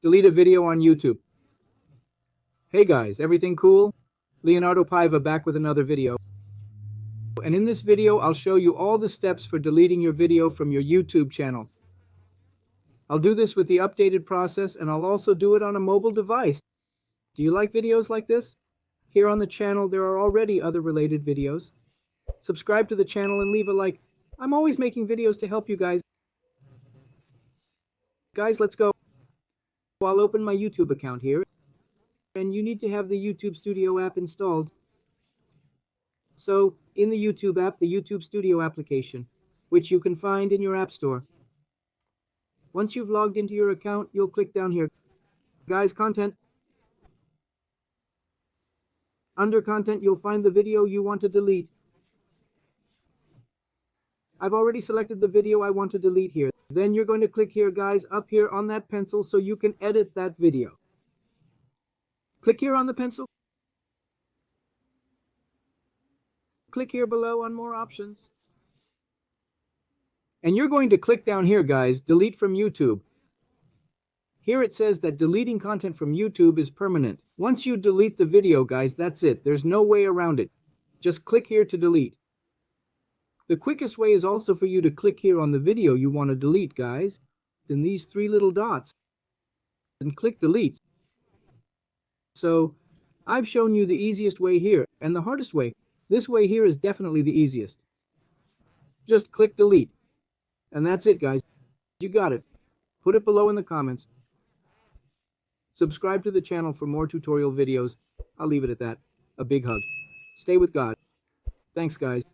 Delete a video on YouTube. Hey guys, everything cool? Leonardo Paiva back with another video. And in this video, I'll show you all the steps for deleting your video from your YouTube channel. I'll do this with the updated process, and I'll also do it on a mobile device. Do you like videos like this? Here on the channel, there are already other related videos. Subscribe to the channel and leave a like. I'm always making videos to help you guys. Guys, let's go. I'll open my YouTube account here, and you need to have the YouTube Studio app installed. So, in the YouTube app, the YouTube Studio application, which you can find in your App Store. Once you've logged into your account, you'll click down here. Guys, content. Under content, you'll find the video you want to delete. I've already selected the video I want to delete here. Then you're going to click here, guys, up here on that pencil so you can edit that video. Click here on the pencil. Click here below on more options. And you're going to click down here, guys, delete from YouTube. Here it says that deleting content from YouTube is permanent. Once you delete the video, guys, that's it. There's no way around it. Just click here to delete. The quickest way is also for you to click here on the video you want to delete, guys, in these three little dots, and click delete. So, I've shown you the easiest way here, and the hardest way. This way here is definitely the easiest. Just click delete. And that's it, guys. You got it. Put it below in the comments. Subscribe to the channel for more tutorial videos. I'll leave it at that. A big hug. Stay with God. Thanks, guys.